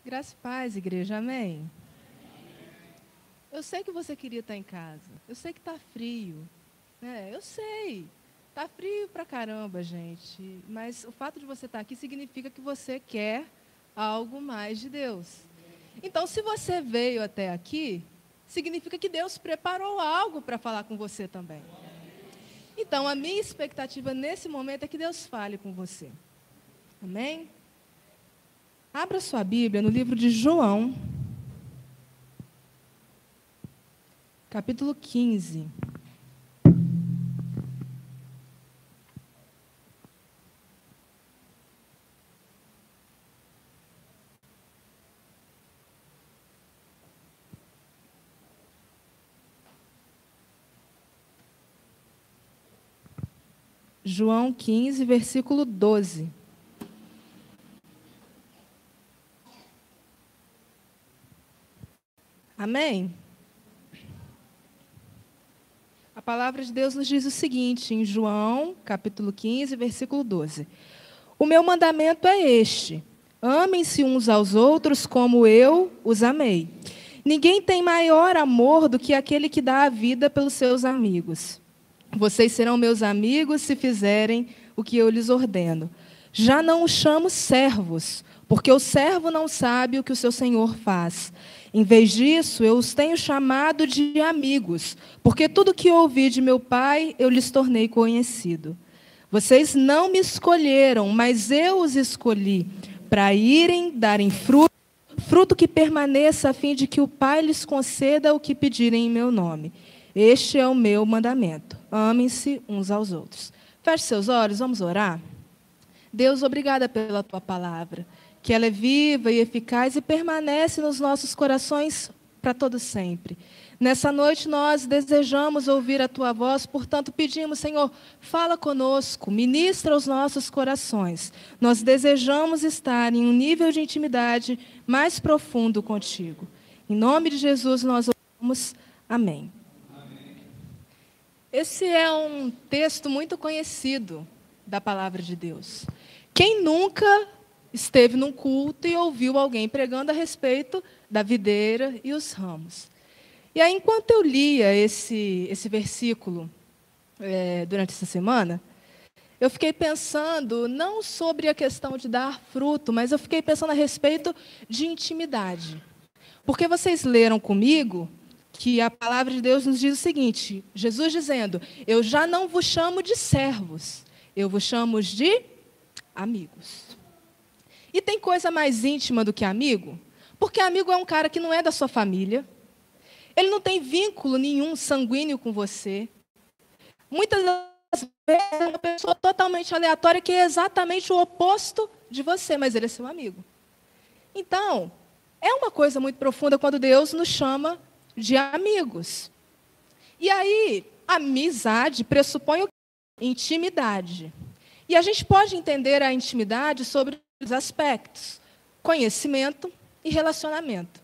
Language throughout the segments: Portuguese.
Graça e paz, igreja, amém? Eu sei que você queria estar em casa, eu sei que está frio, né? Eu sei, está frio pra caramba, gente, mas o fato de você estar aqui significa que você quer algo mais de Deus. Então, se você veio até aqui, significa que Deus preparou algo para falar com você também. Então, a minha expectativa nesse momento é que Deus fale com você. Amém? Abra sua Bíblia no livro de João, capítulo 15. João 15, versículo 12. Amém? A palavra de Deus nos diz o seguinte, em João, capítulo 15, versículo 12. O meu mandamento é este: amem-se uns aos outros como eu os amei. Ninguém tem maior amor do que aquele que dá a vida pelos seus amigos. Vocês serão meus amigos se fizerem o que eu lhes ordeno. Já não os chamo servos, porque o servo não sabe o que o seu senhor faz. Em vez disso, eu os tenho chamado de amigos, porque tudo que ouvi de meu Pai, eu lhes tornei conhecido. Vocês não me escolheram, mas eu os escolhi, para irem, darem fruto, fruto que permaneça, a fim de que o Pai lhes conceda o que pedirem em meu nome. Este é o meu mandamento: amem-se uns aos outros. Feche seus olhos, vamos orar? Deus, obrigada pela tua palavra, que ela é viva e eficaz e permanece nos nossos corações para todo sempre. Nessa noite nós desejamos ouvir a tua voz, portanto pedimos, Senhor, fala conosco, ministra os nossos corações. Nós desejamos estar em um nível de intimidade mais profundo contigo. Em nome de Jesus nós oramos. Amém. Esse é um texto muito conhecido da palavra de Deus. Quem nunca esteve num culto e ouviu alguém pregando a respeito da videira e os ramos? E aí, enquanto eu lia esse versículo durante essa semana, eu fiquei pensando não sobre a questão de dar fruto, mas eu fiquei pensando a respeito de intimidade. Porque vocês leram comigo que a palavra de Deus nos diz o seguinte, Jesus dizendo: eu já não vos chamo de servos, eu vos chamo de amigos. E tem coisa mais íntima do que amigo? Porque amigo é um cara que não é da sua família, ele não tem vínculo nenhum sanguíneo com você. Muitas das vezes é uma pessoa totalmente aleatória que é exatamente o oposto de você, mas ele é seu amigo. Então, é uma coisa muito profunda quando Deus nos chama de amigos. E aí, amizade pressupõe intimidade. E a gente pode entender a intimidade sobre os aspectos: conhecimento e relacionamento.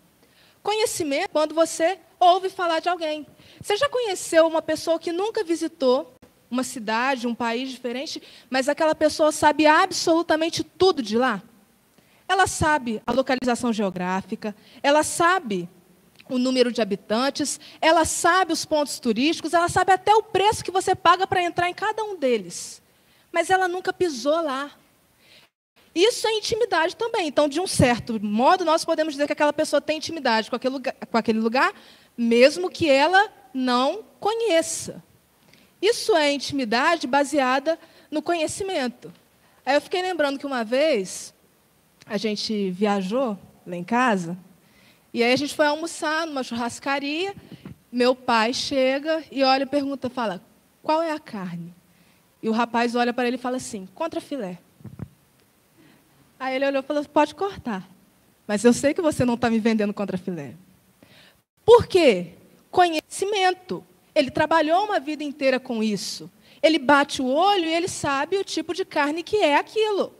Conhecimento, quando você ouve falar de alguém. Você já conheceu uma pessoa que nunca visitou uma cidade, um país diferente, mas aquela pessoa sabe absolutamente tudo de lá? Ela sabe a localização geográfica, ela sabe o número de habitantes, ela sabe os pontos turísticos, ela sabe até o preço que você paga para entrar em cada um deles. Mas ela nunca pisou lá. Isso é intimidade também. Então, de um certo modo, nós podemos dizer que aquela pessoa tem intimidade com aquele lugar, mesmo que ela não conheça. Isso é intimidade baseada no conhecimento. Aí eu fiquei lembrando que uma vez a gente viajou lá em casa, e aí a gente foi almoçar numa churrascaria, meu pai chega e olha e pergunta, fala: qual é a carne? E o rapaz olha para ele e fala assim: contrafilé. Aí ele olhou e falou: pode cortar, mas eu sei que você não está me vendendo contrafilé. Por quê? Conhecimento. Ele trabalhou uma vida inteira com isso. Ele bate o olho e ele sabe o tipo de carne que é aquilo.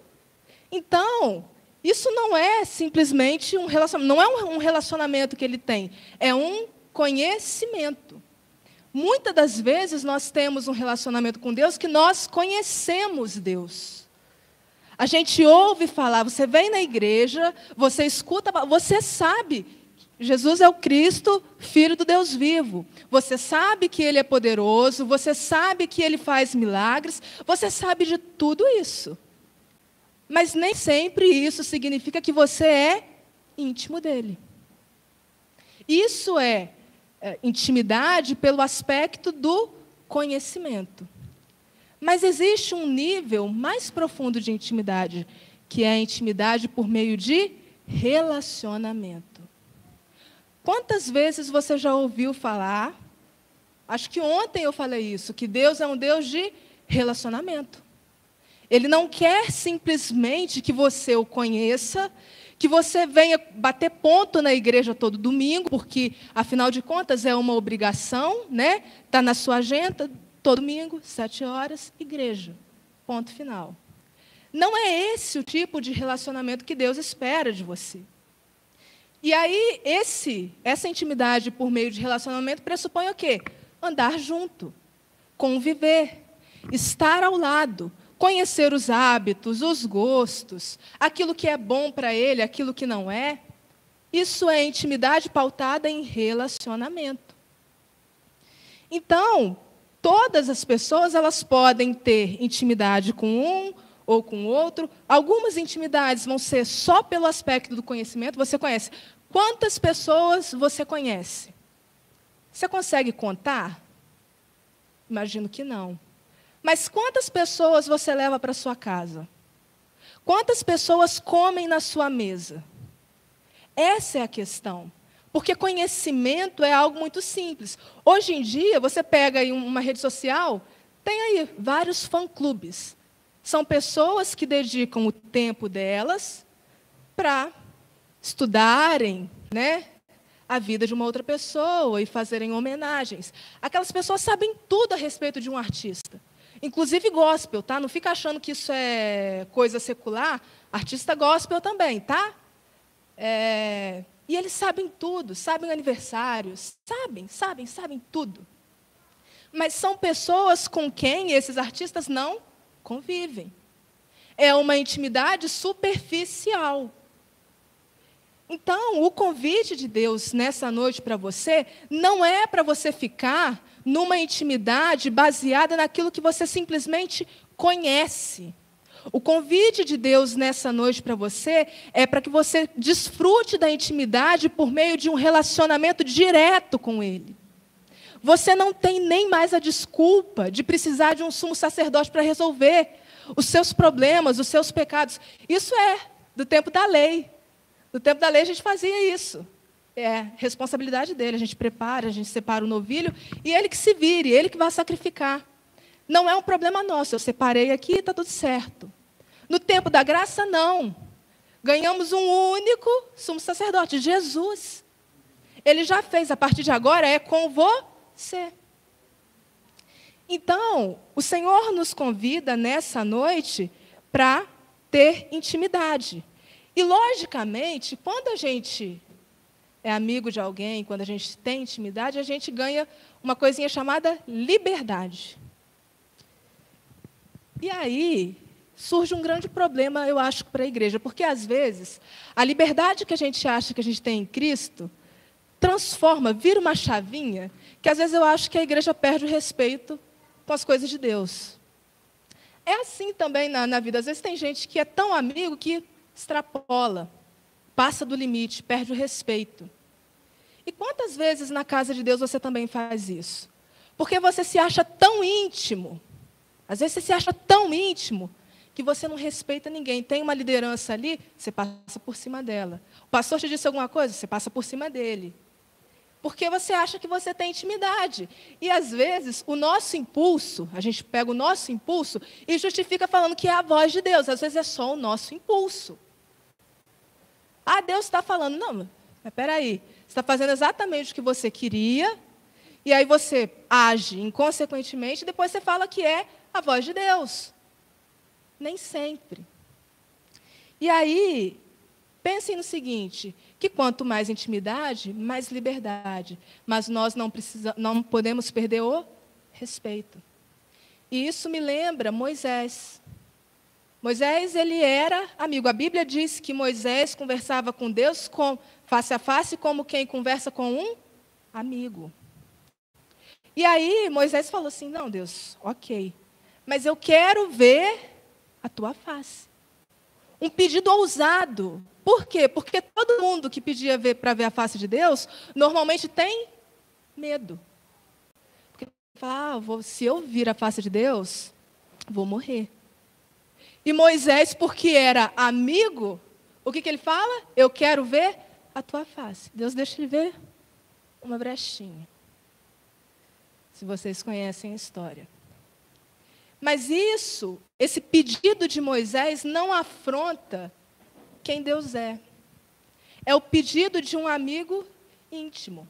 Então, isso não é simplesmente um relacionamento, não é um relacionamento que ele tem, é um conhecimento. Muitas das vezes nós temos um relacionamento com Deus que nós conhecemos Deus. A gente ouve falar, você vem na igreja, você escuta, você sabe, Jesus é o Cristo, Filho do Deus vivo. Você sabe que Ele é poderoso, você sabe que Ele faz milagres, você sabe de tudo isso. Mas nem sempre isso significa que você é íntimo dEle. Isso é intimidade pelo aspecto do conhecimento. Mas existe um nível mais profundo de intimidade, que é a intimidade por meio de relacionamento. Quantas vezes você já ouviu falar, acho que ontem eu falei isso, que Deus é um Deus de relacionamento. Ele não quer simplesmente que você o conheça, que você venha bater ponto na igreja todo domingo, porque, afinal de contas, é uma obrigação, né? Está na sua agenda, todo domingo, 7 horas, igreja. Ponto final. Não é esse o tipo de relacionamento que Deus espera de você. E aí, essa intimidade por meio de relacionamento pressupõe o quê? Andar junto, conviver, estar ao lado, conhecer os hábitos, os gostos, aquilo que é bom para ele, aquilo que não é. Isso é intimidade pautada em relacionamento. Então, todas as pessoas elas podem ter intimidade com um ou com o outro. Algumas intimidades vão ser só pelo aspecto do conhecimento. Você conhece. Quantas pessoas você conhece? Você consegue contar? Imagino que não. Mas quantas pessoas você leva para a sua casa? Quantas pessoas comem na sua mesa? Essa é a questão. Porque conhecimento é algo muito simples. Hoje em dia, você pega aí uma rede social, tem aí vários fã-clubes. São pessoas que dedicam o tempo delas para estudarem, né, a vida de uma outra pessoa e fazerem homenagens. Aquelas pessoas sabem tudo a respeito de um artista. Inclusive gospel, tá? Não fica achando que isso é coisa secular. Artista gospel também, tá? E eles sabem tudo, sabem aniversários, sabem tudo. Mas são pessoas com quem esses artistas não convivem. É uma intimidade superficial. Então, o convite de Deus nessa noite para você não é para você ficar numa intimidade baseada naquilo que você simplesmente conhece. O convite de Deus nessa noite para você é para que você desfrute da intimidade por meio de um relacionamento direto com Ele. Você não tem nem mais a desculpa de precisar de um sumo sacerdote para resolver os seus problemas, os seus pecados. Isso é do tempo da lei. No tempo da lei, a gente fazia isso. É responsabilidade dele. A gente prepara, a gente separa o novilho, e ele que se vire, ele que vai sacrificar. Não é um problema nosso. Eu separei aqui e está tudo certo. No tempo da graça, não. Ganhamos um único sumo sacerdote, Jesus. Ele já fez, a partir de agora, é com você. Então, o Senhor nos convida nessa noite para ter intimidade. E, logicamente, quando a gente é amigo de alguém, quando a gente tem intimidade, a gente ganha uma coisinha chamada liberdade. E aí surge um grande problema, eu acho, para a igreja, porque, às vezes, a liberdade que a gente acha que a gente tem em Cristo transforma, vira uma chavinha, que, às vezes, eu acho que a igreja perde o respeito com as coisas de Deus. É assim também na vida. Às vezes, tem gente que é tão amigo que extrapola, passa do limite, perde o respeito. E quantas vezes na casa de Deus você também faz isso? Porque você se acha tão íntimo, às vezes você se acha tão íntimo, que você não respeita ninguém. Tem uma liderança ali, você passa por cima dela. O pastor te disse alguma coisa, você passa por cima dele. Porque você acha que você tem intimidade. E, às vezes, o nosso impulso, a gente pega o nosso impulso e justifica falando que é a voz de Deus. Às vezes é só o nosso impulso. Ah, Deus está falando. Não, mas espera aí. Você está fazendo exatamente o que você queria, e aí você age inconsequentemente, e depois você fala que é a voz de Deus. Nem sempre. E aí, pensem no seguinte, que quanto mais intimidade, mais liberdade. Mas nós não podemos perder o respeito. E isso me lembra Moisés. Moisés, ele era amigo. A Bíblia diz que Moisés conversava com Deus face a face, como quem conversa com um amigo. E aí Moisés falou assim, não, Deus, ok, mas eu quero ver a tua face. Um pedido ousado. Por quê? Porque todo mundo que pedia para ver a face de Deus, normalmente tem medo. Porque fala, se eu vir a face de Deus, vou morrer. E Moisés, porque era amigo, o que ele fala? Eu quero ver a tua face. Deus deixa ele ver uma brechinha. Se vocês conhecem a história. Mas esse pedido de Moisés não afronta quem Deus é. É o pedido de um amigo íntimo.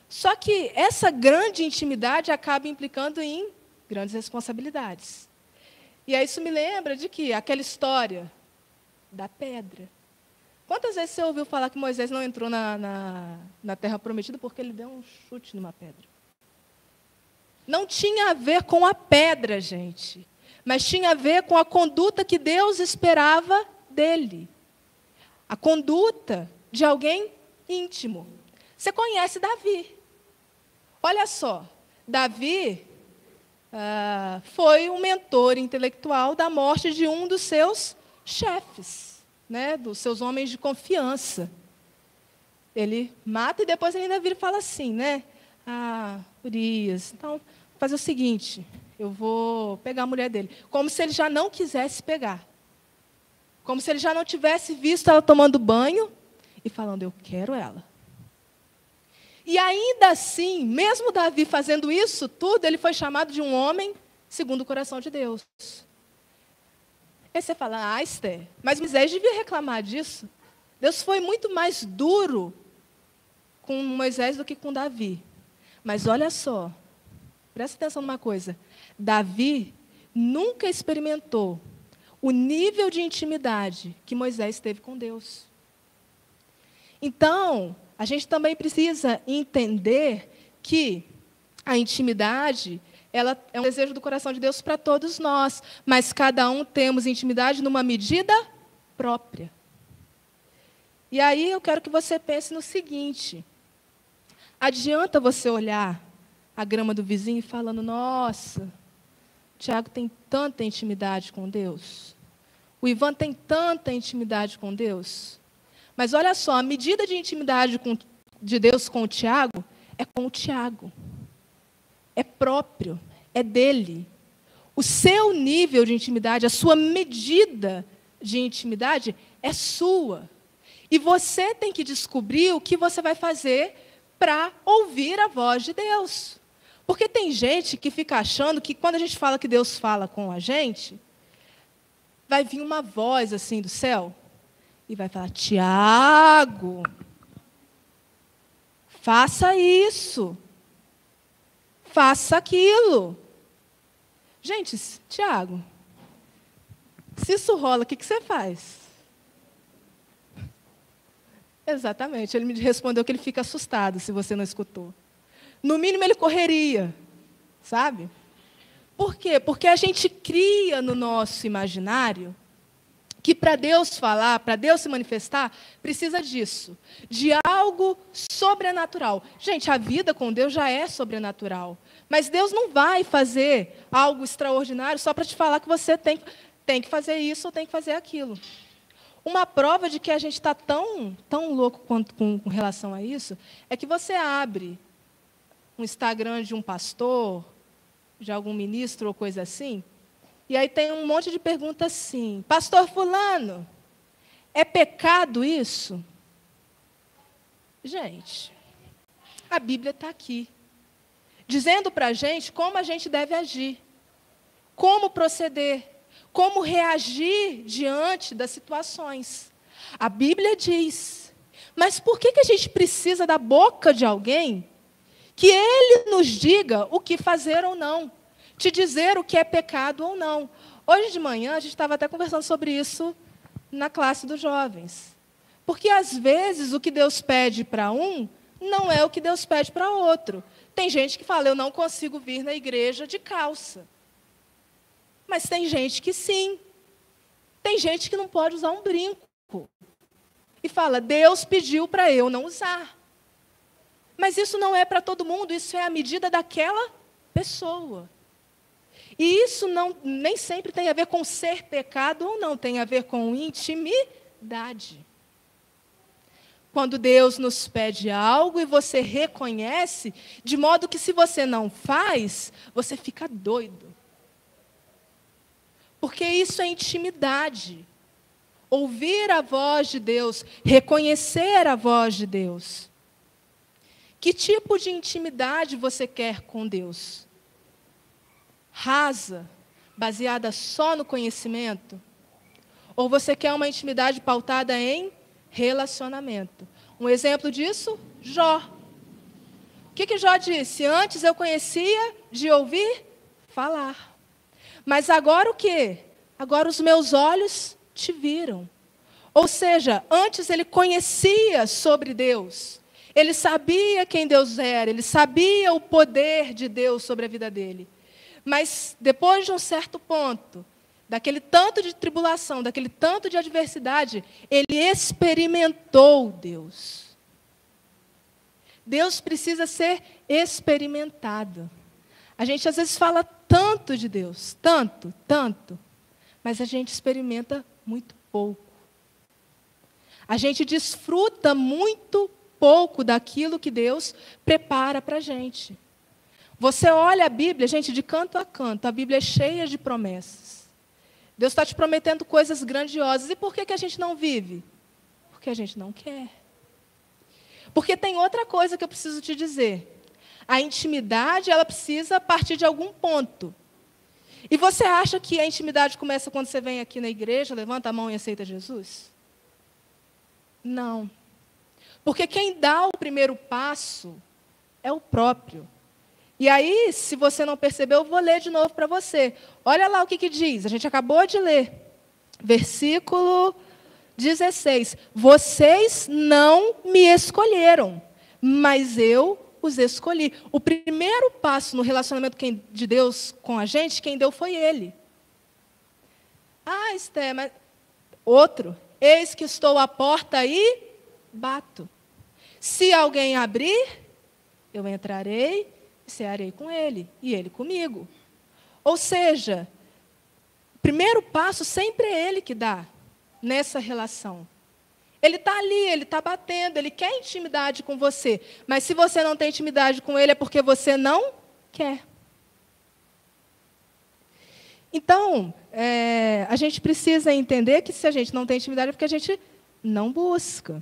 Só que essa grande intimidade acaba implicando em grandes responsabilidades. E aí isso me lembra de que aquela história da pedra. Quantas vezes você ouviu falar que Moisés não entrou na terra prometida porque ele deu um chute numa pedra? Não tinha a ver com a pedra, gente, mas tinha a ver com a conduta que Deus esperava dele. A conduta de alguém íntimo. Você conhece Davi. Olha só, Davi foi um mentor intelectual da morte de um dos seus chefes, né, dos seus homens de confiança. Ele mata e depois ele ainda vira e fala assim, né? Urias, então, vou fazer o seguinte, eu vou pegar a mulher dele. Como se ele já não quisesse pegar. Como se ele já não tivesse visto ela tomando banho e falando, eu quero ela. E ainda assim, mesmo Davi fazendo isso tudo, ele foi chamado de um homem segundo o coração de Deus. Aí você fala, Esther, mas Moisés devia reclamar disso. Deus foi muito mais duro com Moisés do que com Davi. Mas olha só, presta atenção numa coisa. Davi nunca experimentou o nível de intimidade que Moisés teve com Deus. Então, a gente também precisa entender que a intimidade, ela é um desejo do coração de Deus para todos nós, mas cada um temos intimidade numa medida própria. E aí eu quero que você pense no seguinte: adianta você olhar a grama do vizinho falando, nossa, o Tiago tem tanta intimidade com Deus, o Ivan tem tanta intimidade com Deus. Mas olha só, a medida de intimidade de Deus com o Tiago é com o Tiago. É próprio, é dele. O seu nível de intimidade, a sua medida de intimidade é sua. E você tem que descobrir o que você vai fazer para ouvir a voz de Deus. Porque tem gente que fica achando que quando a gente fala que Deus fala com a gente, vai vir uma voz assim do céu e vai falar, Tiago, faça isso, faça aquilo. Gente, Tiago, se isso rola, o que você faz? Exatamente, ele me respondeu que ele fica assustado se você não escutou. No mínimo, ele correria, sabe? Por quê? Porque a gente cria no nosso imaginário que para Deus falar, para Deus se manifestar, precisa disso, de algo sobrenatural. Gente, a vida com Deus já é sobrenatural, mas Deus não vai fazer algo extraordinário só para te falar que você tem que fazer isso ou tem que fazer aquilo. Uma prova de que a gente está tão louco com relação a isso é que você abre um Instagram de um pastor, de algum ministro ou coisa assim, e aí tem um monte de perguntas assim, pastor fulano, é pecado isso? Gente, a Bíblia está aqui, dizendo para a gente como a gente deve agir, como proceder, como reagir diante das situações. A Bíblia diz, mas por que a gente precisa da boca de alguém que ele nos diga o que fazer ou não, te dizer o que é pecado ou não? Hoje de manhã, a gente estava até conversando sobre isso na classe dos jovens. Porque, às vezes, o que Deus pede para um não é o que Deus pede para outro. Tem gente que fala, eu não consigo vir na igreja de calça. Mas tem gente que sim. Tem gente que não pode usar um brinco. E fala, Deus pediu para eu não usar. Mas isso não é para todo mundo, isso é a medida daquela pessoa. E isso nem sempre tem a ver com ser pecado ou não, tem a ver com intimidade. Quando Deus nos pede algo e você reconhece, de modo que se você não faz, você fica doido. Porque isso é intimidade. Ouvir a voz de Deus, reconhecer a voz de Deus. Que tipo de intimidade você quer com Deus? Rasa, baseada só no conhecimento? Ou você quer uma intimidade pautada em relacionamento? Um exemplo disso, Jó. O que Jó disse? Antes eu conhecia de ouvir falar. Mas agora o quê? Agora os meus olhos te viram. Ou seja, antes ele conhecia sobre Deus. Ele sabia quem Deus era, ele sabia o poder de Deus sobre a vida dele. Mas depois de um certo ponto, daquele tanto de tribulação, daquele tanto de adversidade, ele experimentou Deus. Deus precisa ser experimentado. A gente às vezes fala tanto de Deus, tanto, mas a gente experimenta muito pouco. A gente desfruta muito pouco daquilo que Deus prepara para a gente. Você olha a Bíblia, gente, de canto a canto, a Bíblia é cheia de promessas. Deus está te prometendo coisas grandiosas. E por que a gente não vive? Porque a gente não quer. Porque tem outra coisa que eu preciso te dizer. A intimidade, ela precisa partir de algum ponto. E você acha que a intimidade começa quando você vem aqui na igreja, levanta a mão e aceita Jesus? Não. Porque quem dá o primeiro passo é o próprio. E aí, se você não percebeu, eu vou ler de novo para você. Olha lá o que diz, a gente acabou de ler. Versículo 16. Vocês não me escolheram, mas eu os escolhi. O primeiro passo no relacionamento de Deus com a gente, quem deu foi Ele. Ah, Esté, mas... Outro. Eis que estou à porta e bato. Se alguém abrir, eu entrarei e cearei com ele, e ele comigo. Ou seja, o primeiro passo sempre é ele que dá nessa relação. Ele está ali, ele está batendo, ele quer intimidade com você. Mas se você não tem intimidade com ele, é porque você não quer. Então, a gente precisa entender que se a gente não tem intimidade, é porque a gente não busca.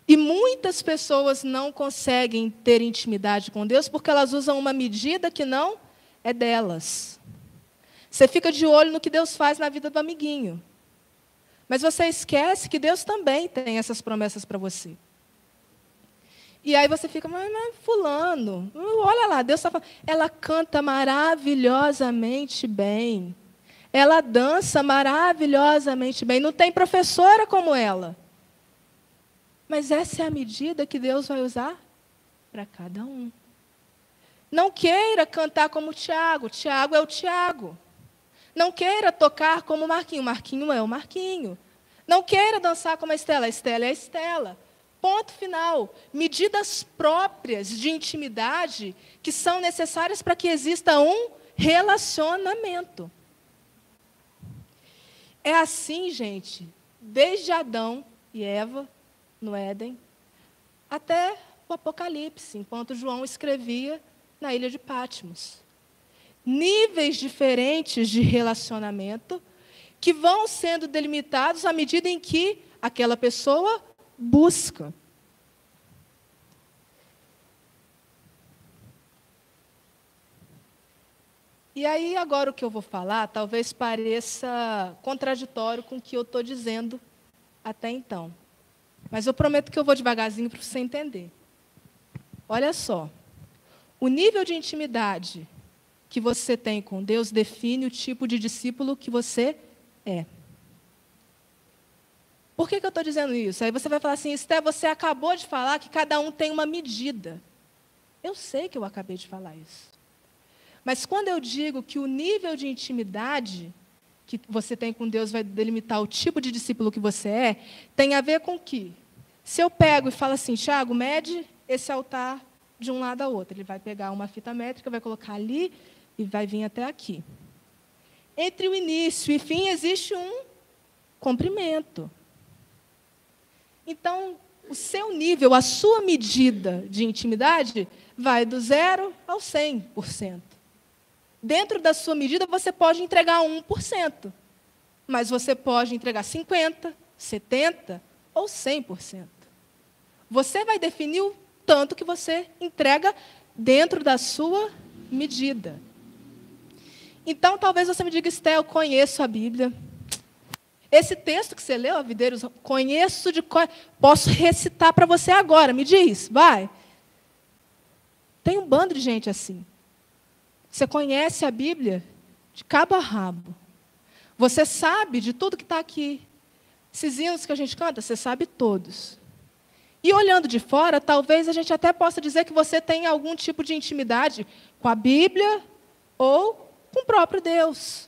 E muitas pessoas não conseguem ter intimidade com Deus porque elas usam uma medida que não é delas. Você fica de olho no que Deus faz na vida do amiguinho. Mas você esquece que Deus também tem essas promessas para você. E aí você fica, mas fulano, olha lá, Deus está falando. Ela canta maravilhosamente bem. Ela dança maravilhosamente bem. Não tem professora como ela. Mas essa é a medida que Deus vai usar para cada um. Não queira cantar como o Tiago. Tiago é o Tiago. Não queira tocar como o Marquinho. Marquinho é o Marquinho. Não queira dançar como a Estela. A Estela é a Estela. Ponto final. Medidas próprias de intimidade que são necessárias para que exista um relacionamento. É assim, gente, desde Adão e Eva, no Éden, até o Apocalipse, enquanto João escrevia na ilha de Patmos. Níveis diferentes de relacionamento que vão sendo delimitados à medida em que aquela pessoa busca. E aí, agora o que eu vou falar, talvez pareça contraditório com o que eu estou dizendo até então. Mas eu prometo que eu vou devagarzinho para você entender. Olha só. O nível de intimidade que você tem com Deus define o tipo de discípulo que você é. Por que eu estou dizendo isso? Aí você vai falar assim, Esté, você acabou de falar que cada um tem uma medida. Eu sei que eu acabei de falar isso. Mas quando eu digo que o nível de intimidade que você tem com Deus vai delimitar o tipo de discípulo que você é, tem a ver com que, se eu pego e falo assim, Tiago, mede esse altar de um lado ao outro. Ele vai pegar uma fita métrica, vai colocar ali e vai vir até aqui. Entre o início e fim existe um comprimento. Então, o seu nível, a sua medida de intimidade vai do 0 ao 100%. Dentro da sua medida, você pode entregar 1%, mas você pode entregar 50%, 70% ou 100%. Você vai definir o tanto que você entrega dentro da sua medida. Então, talvez você me diga, Esté, eu conheço a Bíblia. Esse texto que você leu, a Videiros, conheço de cor, posso recitar para você agora, me diz, vai. Tem um bando de gente assim. Você conhece a Bíblia de cabo a rabo. Você sabe de tudo que está aqui. Esses hinos que a gente canta, você sabe todos. E olhando de fora, talvez a gente até possa dizer que você tem algum tipo de intimidade com a Bíblia ou com o próprio Deus.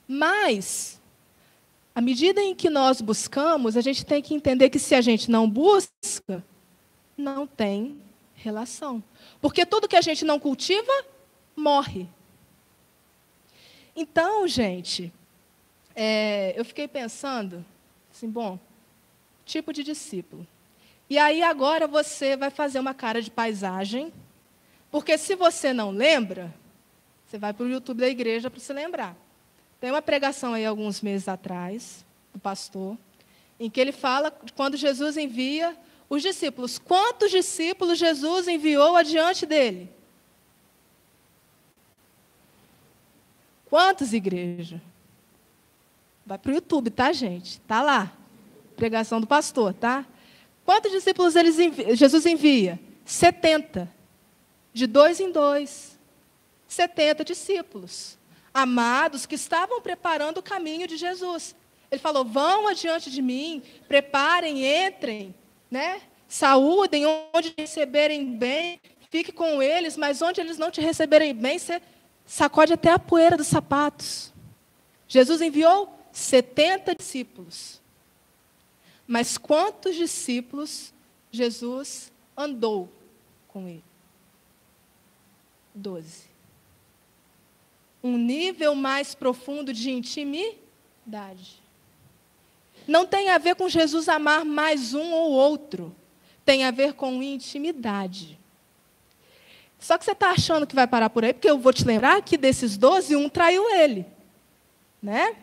Mas, à medida em que nós buscamos, a gente tem que entender que se a gente não busca, não tem relação. Porque tudo que a gente não cultiva, morre. Então, gente, eu fiquei pensando, assim, bom, tipo de discípulo. E aí agora você vai fazer uma cara de paisagem, porque se você não lembra, você vai para o YouTube da igreja para se lembrar. Tem uma pregação aí alguns meses atrás, do pastor, em que ele fala de quando Jesus envia os discípulos. Quantos discípulos Jesus enviou adiante dele? Quantos, igreja? Vai para o YouTube, tá, gente? Tá lá. Pregação do pastor, tá? Quantos discípulos Jesus envia? 70. De 2 em 2. 70 discípulos. Amados que estavam preparando o caminho de Jesus. Ele falou, vão adiante de mim, preparem, entrem, né? Saúdem, onde receberem bem, fique com eles, mas onde eles não te receberem bem, você sacode até a poeira dos sapatos. Jesus enviou 70 discípulos. Mas quantos discípulos Jesus andou com ele? 12. Um nível mais profundo de intimidade. Não tem a ver com Jesus amar mais um ou outro. Tem a ver com intimidade. Só que você está achando que vai parar por aí, porque eu vou te lembrar que desses 12, um traiu ele. Né?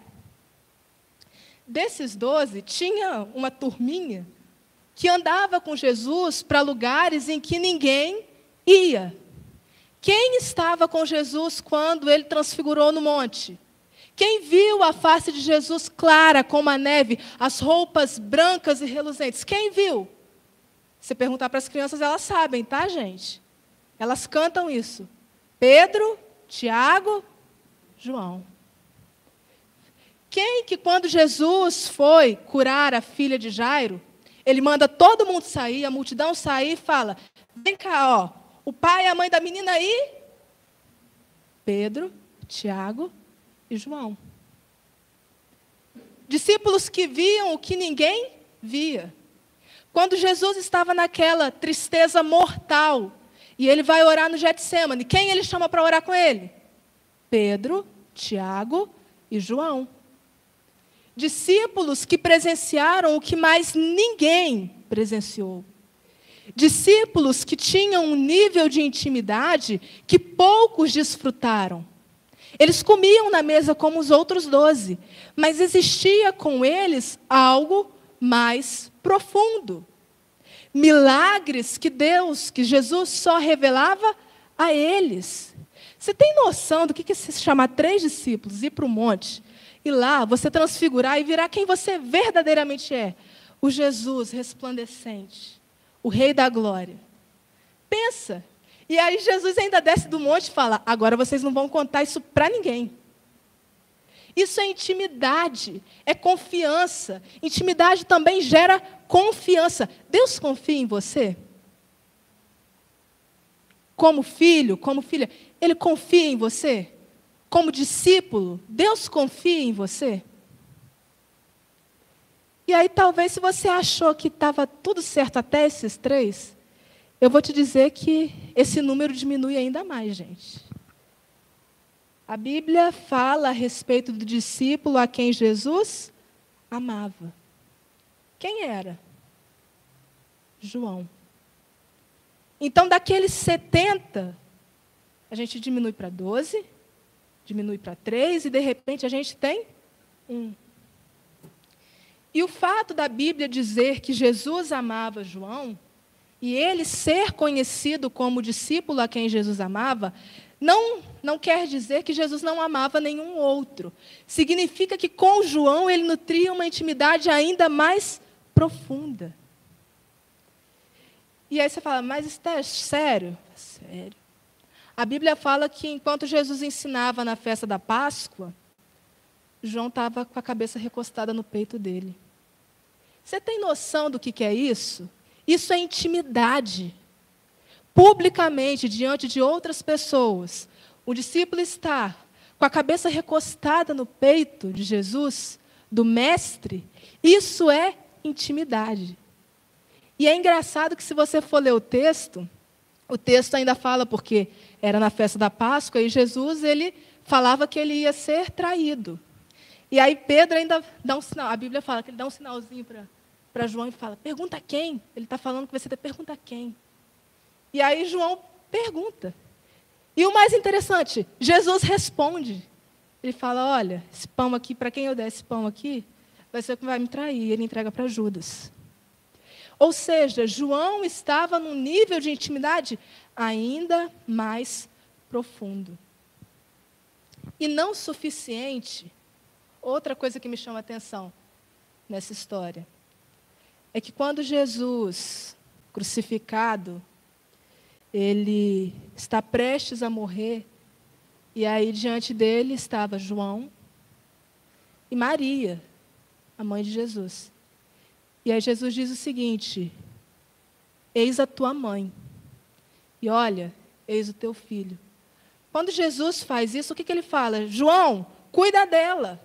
Desses 12, tinha uma turminha que andava com Jesus para lugares em que ninguém ia. Quem estava com Jesus quando ele transfigurou no monte? Quem viu a face de Jesus clara como a neve, as roupas brancas e reluzentes? Quem viu? Se perguntar para as crianças, elas sabem, tá, gente? Elas cantam isso. Pedro, Tiago, João. Quem que quando Jesus foi curar a filha de Jairo, ele manda todo mundo sair, a multidão sair e fala, vem cá, ó, o pai e a mãe da menina aí? Pedro, Tiago e João. Discípulos que viam o que ninguém via. Quando Jesus estava naquela tristeza mortal, e ele vai orar no Getsêmani, quem ele chama para orar com ele? Pedro, Tiago e João. Discípulos que presenciaram o que mais ninguém presenciou. Discípulos que tinham um nível de intimidade que poucos desfrutaram. Eles comiam na mesa como os outros 12, mas existia com eles algo mais profundo. Milagres que Jesus só revelava a eles. Você tem noção do que é se chamar 3 discípulos, ir para o monte, e lá você transfigurar e virar quem você verdadeiramente é? O Jesus resplandecente, o Rei da Glória. Pensa. E aí Jesus ainda desce do monte e fala, agora vocês não vão contar isso para ninguém. Isso é intimidade, é confiança. Intimidade também gera confiança. Deus confia em você? Como filho, como filha, Ele confia em você? como discípulo, Deus confia em você? E aí, talvez, se você achou que estava tudo certo até esses 3, eu vou te dizer que esse número diminui ainda mais, gente. A Bíblia fala a respeito do discípulo a quem Jesus amava. Quem era? João. Então, daqueles 70, a gente diminui para 12, diminui para 3, e de repente a gente tem 1. E o fato da Bíblia dizer que Jesus amava João, e ele ser conhecido como discípulo a quem Jesus amava, não quer dizer que Jesus não amava nenhum outro. Significa que com João ele nutria uma intimidade ainda mais profunda. E aí você fala, mas isso é sério? Sério. A Bíblia fala que enquanto Jesus ensinava na festa da Páscoa, João estava com a cabeça recostada no peito dele. Você tem noção do que é isso? Isso é intimidade. Publicamente, diante de outras pessoas, o discípulo está com a cabeça recostada no peito de Jesus, do Mestre. Isso é intimidade. E é engraçado que, se você for ler o texto ainda fala, porque era na festa da Páscoa, e Jesus ele falava que ele ia ser traído. E aí Pedro ainda dá um sinal, a Bíblia fala que ele dá um sinalzinho para João e fala, pergunta quem? Ele está falando que você pergunta quem? E aí João pergunta. E o mais interessante, Jesus responde. Ele fala, olha, esse pão aqui, para quem eu der esse pão aqui, vai ser o que vai me trair. Ele entrega para Judas. Ou seja, João estava num nível de intimidade ainda mais profundo. E não suficiente, outra coisa que me chama a atenção nessa história, é que quando Jesus, crucificado, ele está prestes a morrer, e aí diante dele estava João e Maria, a mãe de Jesus. E aí Jesus diz o seguinte, eis a tua mãe, e olha, eis o teu filho. Quando Jesus faz isso, o que ele fala? João, cuida dela.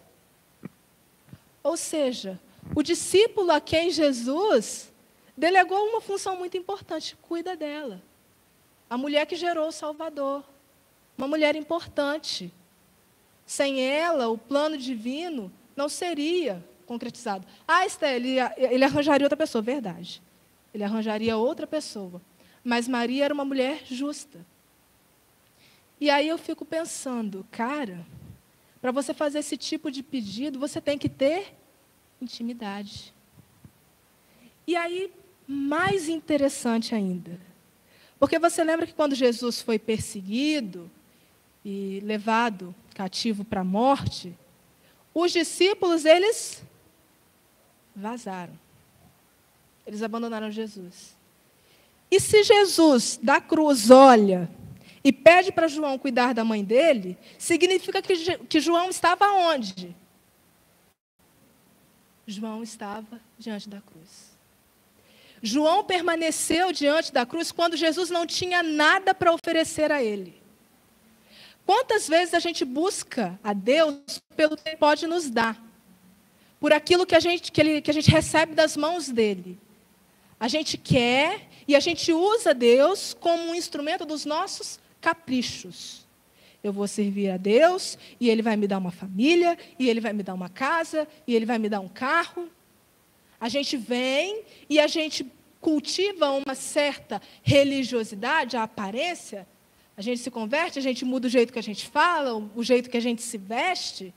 Ou seja, o discípulo a quem Jesus delegou uma função muito importante, cuida dela. A mulher que gerou o Salvador, uma mulher importante. Sem ela, o plano divino não seria concretizado. Esther, ele arranjaria outra pessoa, verdade. Ele arranjaria outra pessoa. Mas Maria era uma mulher justa. E aí eu fico pensando, cara, para você fazer esse tipo de pedido, você tem que ter intimidade. E aí, mais interessante ainda, porque você lembra que quando Jesus foi perseguido e levado cativo para a morte, os discípulos, eles vazaram. Eles abandonaram Jesus. E se Jesus, da cruz, olha e pede para João cuidar da mãe dele, significa que João estava onde? João estava diante da cruz. João permaneceu diante da cruz quando Jesus não tinha nada para oferecer a ele. Quantas vezes a gente busca a Deus pelo que Ele pode nos dar? Por aquilo que a gente recebe das mãos dEle. A gente quer e a gente usa Deus como um instrumento dos nossos caprichos. Eu vou servir a Deus e Ele vai me dar uma família, e Ele vai me dar uma casa, e Ele vai me dar um carro. A gente vem e a gente cultiva uma certa religiosidade, a aparência. A gente se converte, a gente muda o jeito que a gente fala, o jeito que a gente se veste.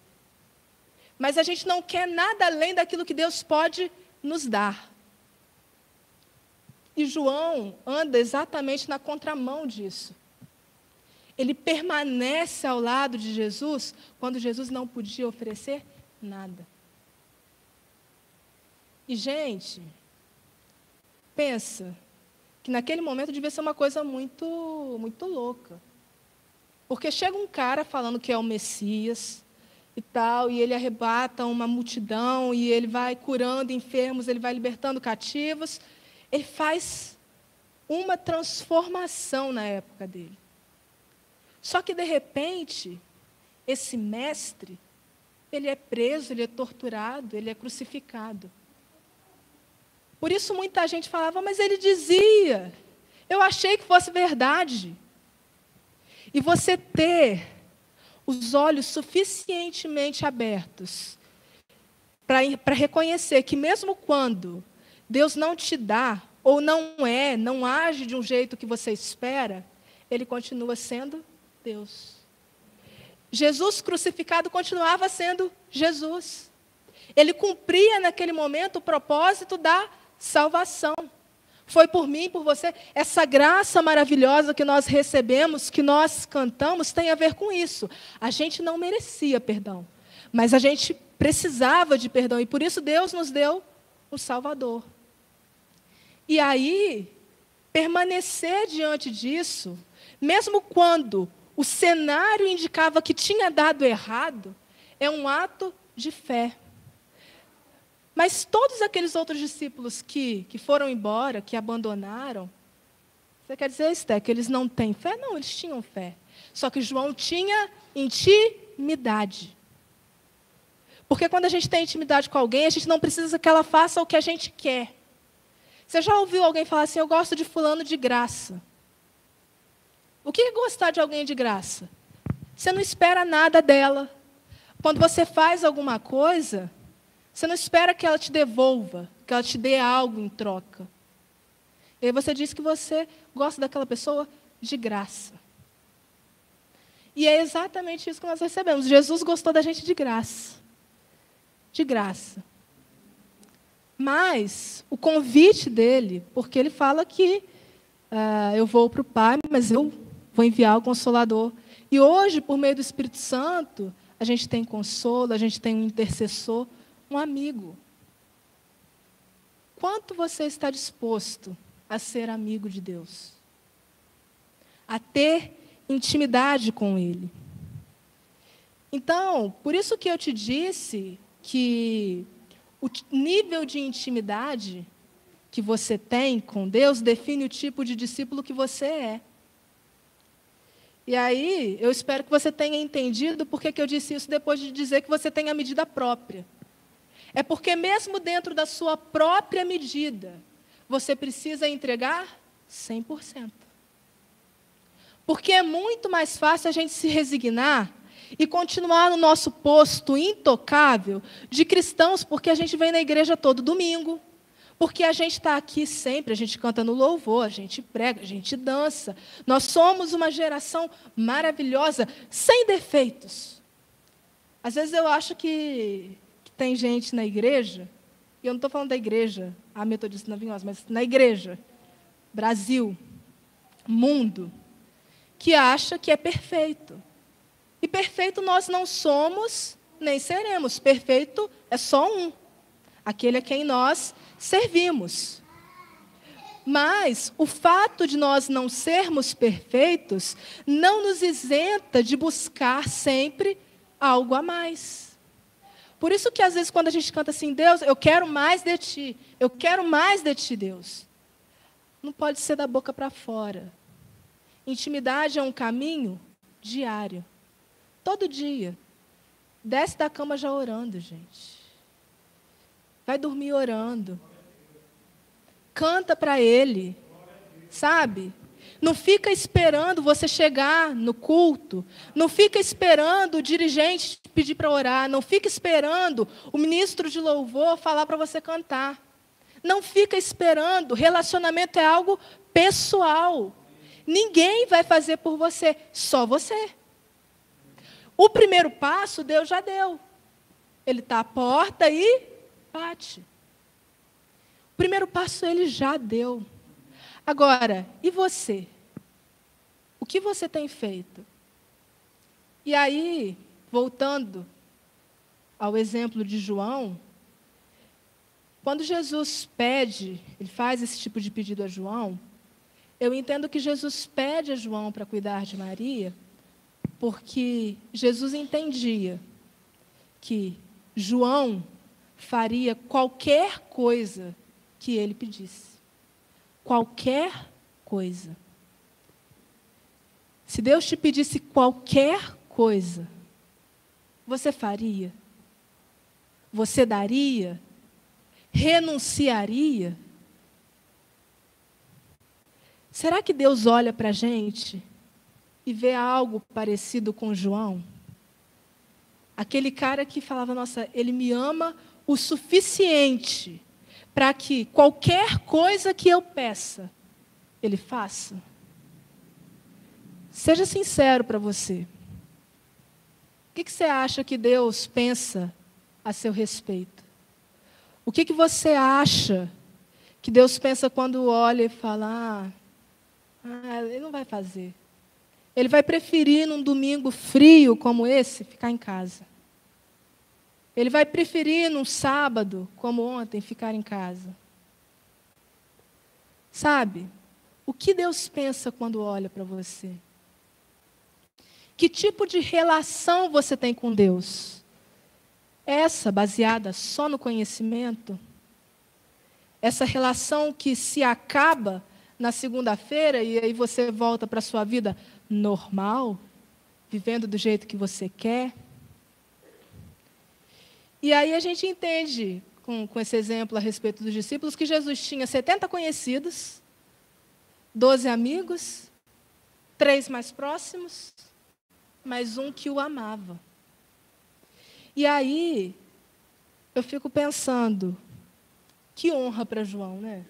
Mas a gente não quer nada além daquilo que Deus pode nos dar. E João anda exatamente na contramão disso. Ele permanece ao lado de Jesus quando Jesus não podia oferecer nada. E, gente, pensa que naquele momento devia ser uma coisa muito, muito louca. Porque chega um cara falando que é o Messias e tal, e ele arrebata uma multidão, e ele vai curando enfermos, ele vai libertando cativos. Ele faz uma transformação na época dele. Só que, de repente, esse mestre, ele é preso, ele é torturado, ele é crucificado. Por isso muita gente falava, mas ele dizia, eu achei que fosse verdade. E você ter os olhos suficientemente abertos para reconhecer que mesmo quando Deus não te dá, ou não age de um jeito que você espera, Ele continua sendo Deus. Jesus crucificado continuava sendo Jesus. Ele cumpria naquele momento o propósito da salvação. Foi por mim, por você. Essa graça maravilhosa que nós recebemos, que nós cantamos, tem a ver com isso. A gente não merecia perdão, mas a gente precisava de perdão, e por isso Deus nos deu o Salvador. E aí, permanecer diante disso, mesmo quando o cenário indicava que tinha dado errado, é um ato de fé. Mas todos aqueles outros discípulos que foram embora, que abandonaram, você quer dizer, Esté, que eles não têm fé? Não, eles tinham fé. Só que João tinha intimidade. Porque quando a gente tem intimidade com alguém, a gente não precisa que ela faça o que a gente quer. Você já ouviu alguém falar assim, eu gosto de fulano de graça? O que é gostar de alguém de graça? Você não espera nada dela. Quando você faz alguma coisa, você não espera que ela te devolva, que ela te dê algo em troca. E aí você diz que você gosta daquela pessoa de graça. E é exatamente isso que nós recebemos. Jesus gostou da gente de graça. De graça. Mas o convite dele, porque ele fala que eu vou para o Pai, mas eu vou enviar o Consolador. E hoje, por meio do Espírito Santo, a gente tem consolo, a gente tem um intercessor, um amigo. Quanto você está disposto a ser amigo de Deus? A ter intimidade com Ele? Então, por isso que eu te disse que o nível de intimidade que você tem com Deus define o tipo de discípulo que você é. E aí, eu espero que você tenha entendido por que eu disse isso depois de dizer que você tem a medida própria. É porque mesmo dentro da sua própria medida, você precisa entregar 100%. Porque é muito mais fácil a gente se resignar e continuar no nosso posto intocável de cristãos, porque a gente vem na igreja todo domingo, porque a gente está aqui sempre, a gente canta no louvor, a gente prega, a gente dança. Nós somos uma geração maravilhosa, sem defeitos. Às vezes eu acho que tem gente na igreja, e eu não estou falando da igreja, a Metodista Navinhosa, mas na igreja, Brasil, mundo, que acha que é perfeito. E perfeito nós não somos, nem seremos. Perfeito é só um. Aquele a quem nós servimos. Mas o fato de nós não sermos perfeitos não nos isenta de buscar sempre algo a mais. Por isso que às vezes quando a gente canta assim, Deus, eu quero mais de Ti. Eu quero mais de Ti, Deus. Não pode ser da boca para fora. Intimidade é um caminho diário. Todo dia. Desce da cama já orando, gente. Vai dormir orando. Canta para Ele. Sabe? Não fica esperando você chegar no culto. Não fica esperando o dirigente te pedir para orar. Não fica esperando o ministro de louvor falar para você cantar. Não fica esperando. Relacionamento é algo pessoal. Ninguém vai fazer por você, só você. O primeiro passo, Deus já deu. Ele está à porta e bate. O primeiro passo, Ele já deu. Agora, e você? O que você tem feito? E aí, voltando ao exemplo de João, quando Jesus pede, Ele faz esse tipo de pedido a João, eu entendo que Jesus pede a João para cuidar de Maria, porque Jesus entendia que João faria qualquer coisa que ele pedisse. Qualquer coisa. Se Deus te pedisse qualquer coisa, você faria? Você daria? Renunciaria? Será que Deus olha para a gente e vê algo parecido com João? Aquele cara que falava, nossa, ele me ama o suficiente para que qualquer coisa que eu peça, ele faça? Seja sincero para você. O que você acha que Deus pensa a seu respeito? O que você acha que Deus pensa quando olha e fala, ele não vai fazer. Ele vai preferir, num domingo frio como esse, ficar em casa. Ele vai preferir, num sábado como ontem, ficar em casa. Sabe? O que Deus pensa quando olha para você? Que tipo de relação você tem com Deus? Essa baseada só no conhecimento? Essa relação que se acaba na segunda-feira e aí você volta para a sua vida normal, vivendo do jeito que você quer? E aí a gente entende, com esse exemplo a respeito dos discípulos, que Jesus tinha 70 conhecidos, 12 amigos, 3 mais próximos, mais um que o amava. E aí, eu fico pensando, que honra para João, né?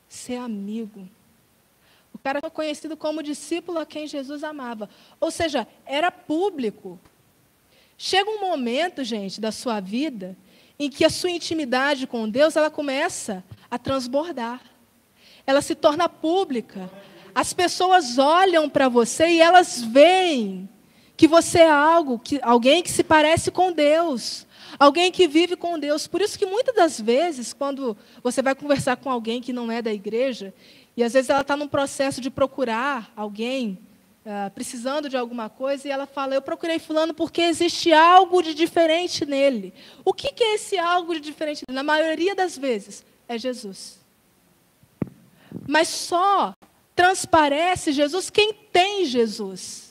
Ser amigo. O cara foi conhecido como discípulo a quem Jesus amava. Ou seja, era público. Chega um momento, gente, da sua vida, em que a sua intimidade com Deus, ela começa a transbordar. Ela se torna pública. As pessoas olham para você e elas veem que você é alguém que se parece com Deus, alguém que vive com Deus. Por isso que muitas das vezes, quando você vai conversar com alguém que não é da igreja, e às vezes ela está num processo de procurar alguém, precisando de alguma coisa, e ela fala, eu procurei fulano porque existe algo de diferente nele. O que é esse algo de diferente nele? Na maioria das vezes, é Jesus. Mas só transparece Jesus quem tem Jesus.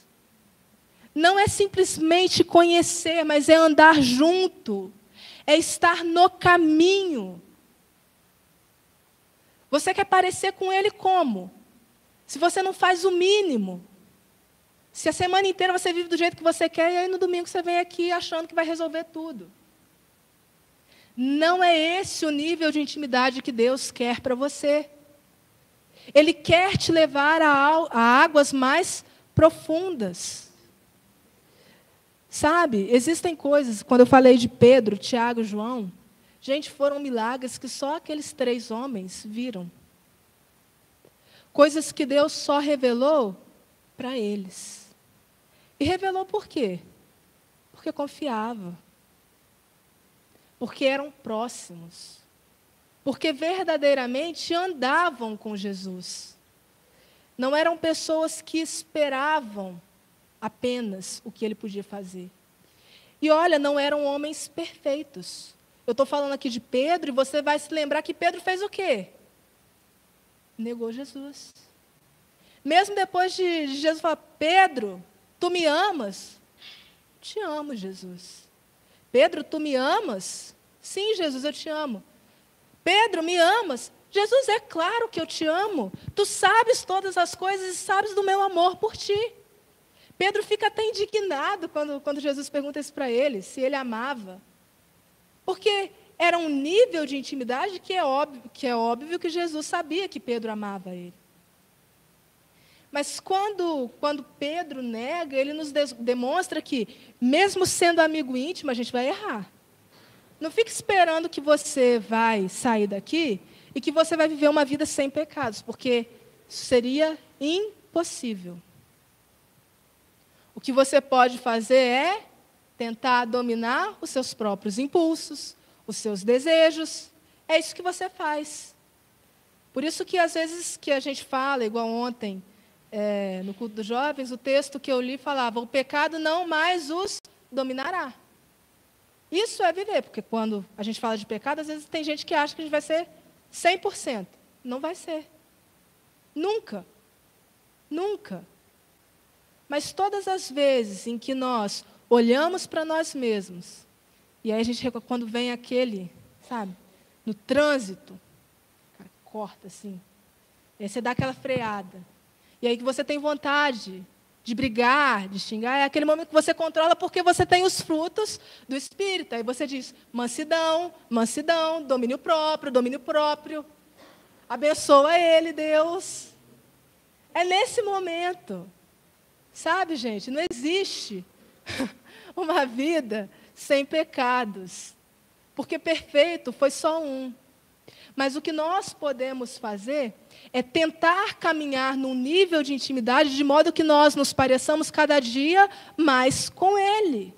Não é simplesmente conhecer, mas é andar junto. É estar no caminho. Você quer parecer com Ele como? Se você não faz o mínimo. Se a semana inteira você vive do jeito que você quer, e aí no domingo você vem aqui achando que vai resolver tudo. Não é esse o nível de intimidade que Deus quer para você. Ele quer te levar a águas mais profundas. Sabe, existem coisas, quando eu falei de Pedro, Tiago e João, gente, foram milagres que só aqueles 3 homens viram. Coisas que Deus só revelou para eles. E revelou por quê? Porque confiava. Porque eram próximos. Porque verdadeiramente andavam com Jesus. Não eram pessoas que esperavam apenas o que ele podia fazer. E olha, não eram homens perfeitos. Eu estou falando aqui de Pedro, e você vai se lembrar que Pedro fez o quê? Negou Jesus. Mesmo depois de Jesus falar, Pedro, tu me amas? Te amo, Jesus. Pedro, tu me amas? Sim, Jesus, eu te amo. Pedro, me amas? Jesus, é claro que eu te amo. Tu sabes todas as coisas e sabes do meu amor por ti. Pedro fica até indignado quando Jesus pergunta isso para ele, se ele amava. Porque era um nível de intimidade que é óbvio que Jesus sabia que Pedro amava ele. Mas quando Pedro nega, ele nos demonstra que, mesmo sendo amigo íntimo, a gente vai errar. Não fique esperando que você vai sair daqui e que você vai viver uma vida sem pecados, porque isso seria impossível. O que você pode fazer é tentar dominar os seus próprios impulsos, os seus desejos. É isso que você faz. Por isso que, às vezes, que a gente fala, igual ontem, no culto dos jovens, o texto que eu li falava, o pecado não mais os dominará. Isso é viver, porque quando a gente fala de pecado, às vezes tem gente que acha que a gente vai ser 100%. Não vai ser. Nunca. Nunca. Mas todas as vezes em que nós olhamos para nós mesmos. E aí a gente, quando vem aquele, sabe, no trânsito, cara, corta assim. E aí você dá aquela freada. E aí que você tem vontade de brigar, de xingar, é aquele momento que você controla porque você tem os frutos do Espírito. Aí você diz, mansidão, mansidão, domínio próprio, domínio próprio. Abençoa ele, Deus. É nesse momento. Sabe, gente, não existe uma vida sem pecados. Porque perfeito foi só um. Mas o que nós podemos fazer é tentar caminhar num nível de intimidade de modo que nós nos pareçamos cada dia mais com Ele.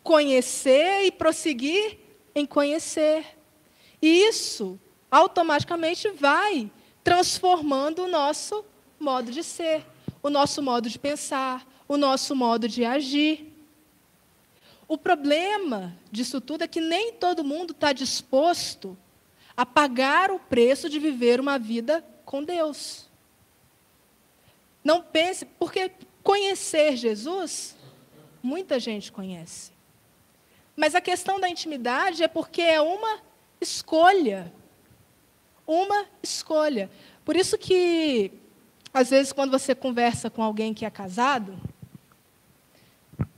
Conhecer e prosseguir em conhecer. E isso automaticamente vai transformando o nosso modo de ser, o nosso modo de pensar, o nosso modo de agir. O problema disso tudo é que nem todo mundo está disposto a pagar o preço de viver uma vida com Deus. Não pense, porque conhecer Jesus, muita gente conhece. Mas a questão da intimidade é porque é uma escolha. Uma escolha. Por isso que, às vezes, quando você conversa com alguém que é casado,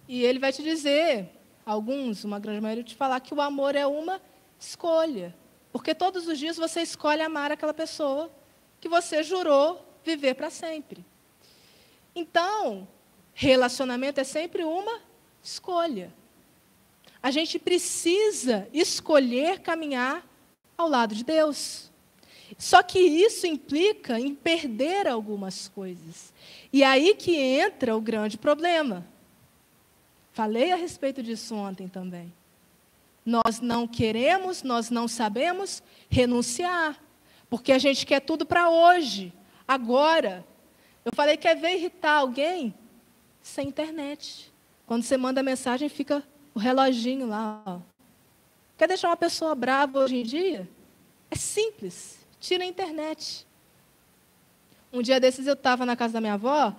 e ele vai te dizer, alguns, uma grande maioria, te falar que o amor é uma escolha. Porque todos os dias você escolhe amar aquela pessoa que você jurou viver para sempre. Então, relacionamento é sempre uma escolha. A gente precisa escolher caminhar ao lado de Deus. Só que isso implica em perder algumas coisas. E aí que entra o grande problema. Falei a respeito disso ontem também. Nós não queremos, nós não sabemos renunciar. Porque a gente quer tudo para hoje, agora. Eu falei, quer ver irritar alguém? Sem internet. Quando você manda mensagem, fica o reloginho lá. Ó. Quer deixar uma pessoa brava hoje em dia? É simples. Tira a internet. Um dia desses eu estava na casa da minha avó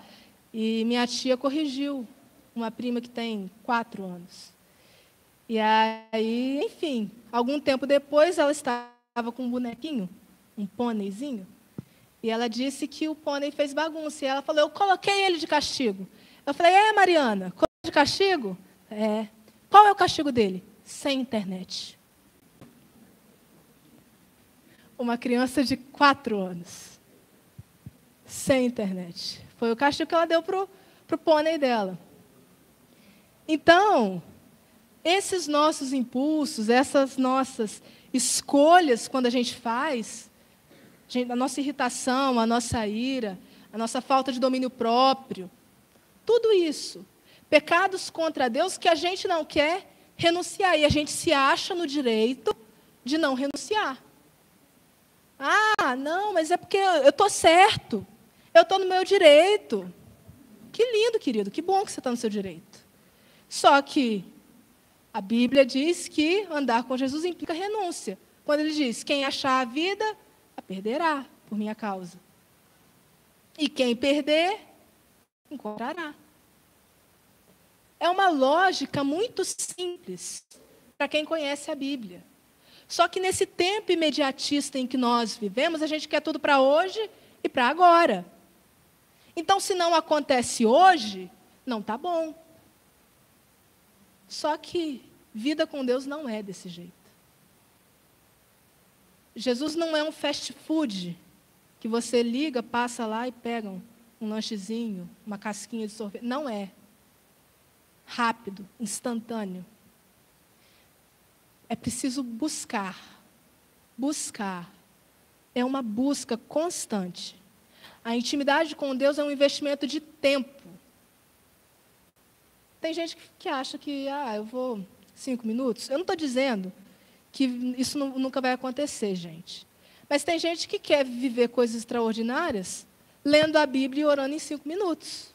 e minha tia corrigiu uma prima que tem 4 anos. E aí, enfim, algum tempo depois ela estava com um bonequinho, um pôneizinho, e ela disse que o pônei fez bagunça. E ela falou, eu coloquei ele de castigo. Eu falei, Mariana, colocou de castigo? É. Qual é o castigo dele? Sem internet. Uma criança de 4 anos. Sem internet. Foi o castigo que ela deu para o pônei dela. Então, esses nossos impulsos, essas nossas escolhas, quando a gente faz, a nossa irritação, a nossa ira, a nossa falta de domínio próprio, tudo isso, pecados contra Deus que a gente não quer renunciar, e a gente se acha no direito de não renunciar. Ah, não, mas é porque eu estou certo, eu estou no meu direito. Que lindo, querido, que bom que você está no seu direito. Só que a Bíblia diz que andar com Jesus implica renúncia. Quando ele diz, quem achar a vida, a perderá por minha causa. E quem perder, encontrará. É uma lógica muito simples para quem conhece a Bíblia. Só que nesse tempo imediatista em que nós vivemos, a gente quer tudo para hoje e para agora. Então, se não acontece hoje, não está bom. Só que vida com Deus não é desse jeito. Jesus não é um fast food que você liga, passa lá e pega um lanchezinho, uma casquinha de sorvete. Não é. Rápido, instantâneo. É preciso buscar. Buscar. É uma busca constante. A intimidade com Deus é um investimento de tempo. Tem gente que acha que, eu vou 5 minutos. Eu não estou dizendo que isso nunca vai acontecer, gente. Mas tem gente que quer viver coisas extraordinárias lendo a Bíblia e orando em 5 minutos.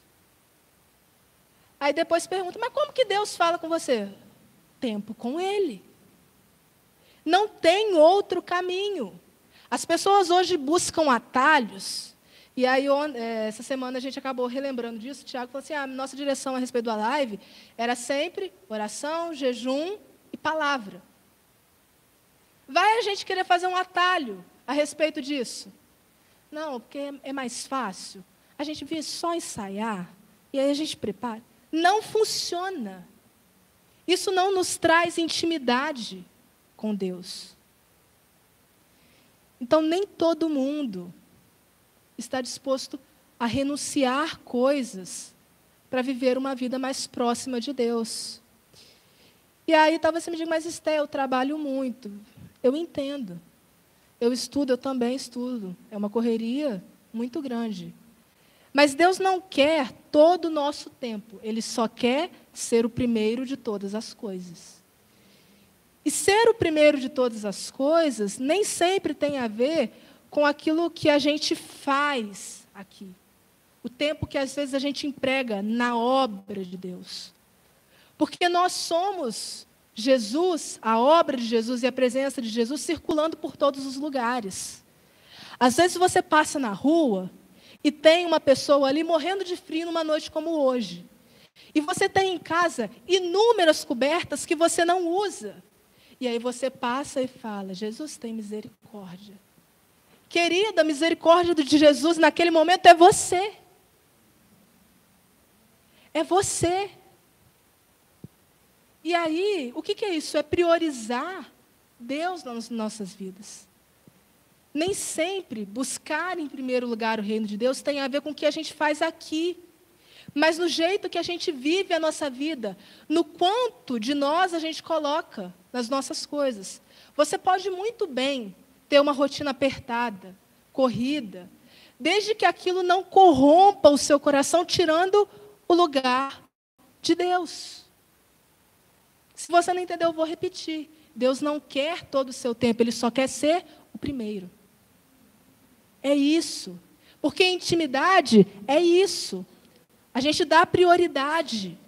Aí depois pergunta, mas como que Deus fala com você? Tempo com Ele. Não tem outro caminho. As pessoas hoje buscam atalhos E aí, essa semana, a gente acabou relembrando disso. O Tiago falou assim, a nossa direção a respeito da live era sempre oração, jejum e palavra. Vai a gente querer fazer um atalho a respeito disso? Não, porque é mais fácil. A gente vê só ensaiar, e aí a gente prepara. Não funciona. Isso não nos traz intimidade com Deus. Então, nem todo mundo está disposto a renunciar coisas para viver uma vida mais próxima de Deus. E aí, talvez você me diga, mas Esté, eu trabalho muito. Eu entendo. Eu estudo, eu também estudo. É uma correria muito grande. Mas Deus não quer todo o nosso tempo. Ele só quer ser o primeiro de todas as coisas. E ser o primeiro de todas as coisas nem sempre tem a ver com aquilo que a gente faz aqui. O tempo que às vezes a gente emprega na obra de Deus. Porque nós somos Jesus, a obra de Jesus e a presença de Jesus circulando por todos os lugares. Às vezes você passa na rua e tem uma pessoa ali morrendo de frio numa noite como hoje. E você tem em casa inúmeras cobertas que você não usa. E aí você passa e fala, Jesus tem misericórdia. Querida, a misericórdia de Jesus naquele momento é você. É você. E aí, o que é isso? É priorizar Deus nas nossas vidas. Nem sempre buscar em primeiro lugar o reino de Deus tem a ver com o que a gente faz aqui. Mas no jeito que a gente vive a nossa vida, no quanto de nós a gente coloca nas nossas coisas. Você pode muito bem ter uma rotina apertada, corrida, desde que aquilo não corrompa o seu coração, tirando o lugar de Deus. Se você não entendeu, eu vou repetir. Deus não quer todo o seu tempo, Ele só quer ser o primeiro. É isso. Porque intimidade é isso. A gente dá prioridade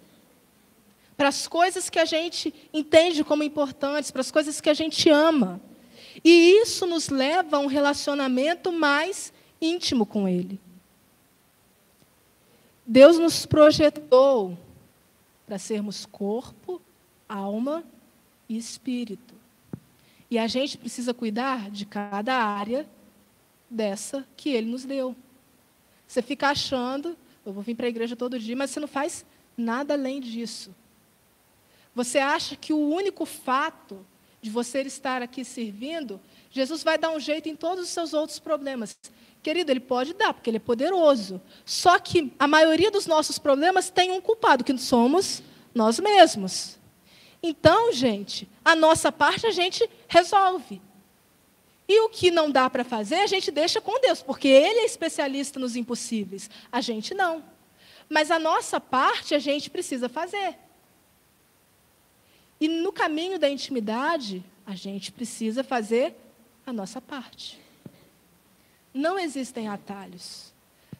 para as coisas que a gente entende como importantes, para as coisas que a gente ama. E isso nos leva a um relacionamento mais íntimo com Ele. Deus nos projetou para sermos corpo, alma e espírito. E a gente precisa cuidar de cada área dessa que Ele nos deu. Você fica achando, eu vou vir para a igreja todo dia, mas você não faz nada além disso. Você acha que o único fato de você estar aqui servindo, Jesus vai dar um jeito em todos os seus outros problemas. Querido, Ele pode dar, porque Ele é poderoso. Só que a maioria dos nossos problemas tem um culpado, que somos nós mesmos. Então, gente, a nossa parte a gente resolve. E o que não dá para fazer, a gente deixa com Deus, porque Ele é especialista nos impossíveis. A gente não. Mas a nossa parte a gente precisa fazer. E no caminho da intimidade, a gente precisa fazer a nossa parte. Não existem atalhos.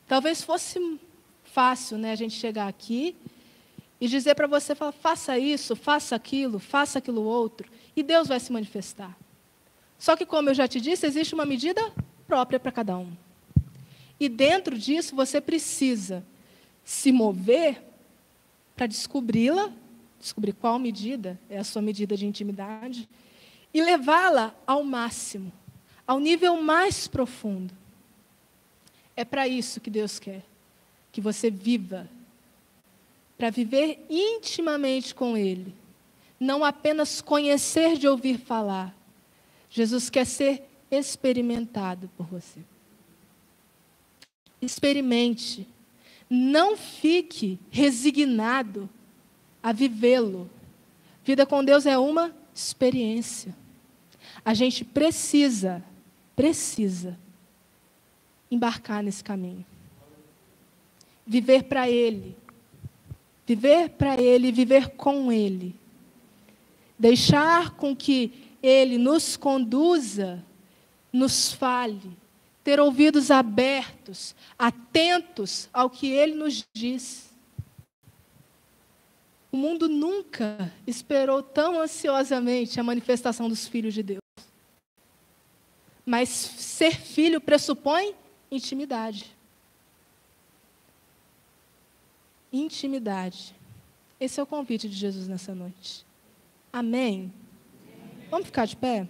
Talvez fosse fácil, né, a gente chegar aqui e dizer para você, faça isso, faça aquilo outro, e Deus vai se manifestar. Só que, como eu já te disse, existe uma medida própria para cada um. E dentro disso, você precisa se mover para descobri-la, descobrir qual medida é a sua medida de intimidade, e levá-la ao máximo, ao nível mais profundo. É para isso que Deus quer, que você viva, para viver intimamente com Ele, não apenas conhecer de ouvir falar. Jesus quer ser experimentado por você. Experimente. Não fique resignado a vivê-lo. Vida com Deus é uma experiência. A gente precisa embarcar nesse caminho. Viver para Ele. Viver para Ele e viver com Ele. Deixar com que Ele nos conduza, nos fale. Ter ouvidos abertos, atentos ao que Ele nos diz. O mundo nunca esperou tão ansiosamente a manifestação dos filhos de Deus. Mas ser filho pressupõe intimidade. intimidade. Esse é o convite de Jesus nessa noite. Amém? Vamos ficar de pé?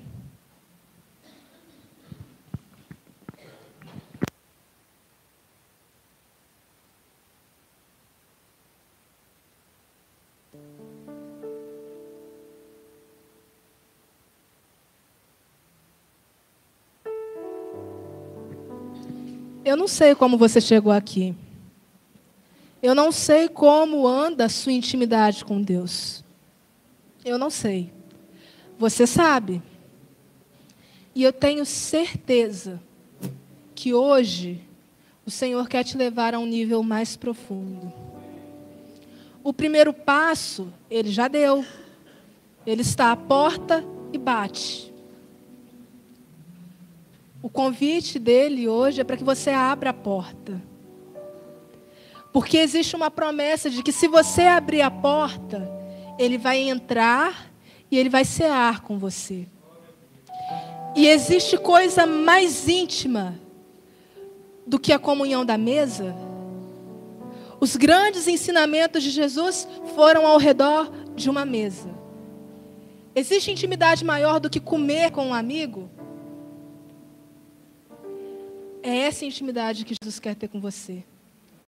Eu não sei como você chegou aqui. Eu não sei como anda a sua intimidade com Deus. Eu não sei. Você sabe. E eu tenho certeza que hoje o Senhor quer te levar a um nível mais profundo. O primeiro passo, Ele já deu. Ele está à porta e bate. O convite dele hoje é para que você abra a porta. Porque existe uma promessa de que se você abrir a porta, Ele vai entrar e Ele vai cear com você. E existe coisa mais íntima do que a comunhão da mesa? Os grandes ensinamentos de Jesus foram ao redor de uma mesa. Existe intimidade maior do que comer com um amigo? É essa intimidade que Jesus quer ter com você.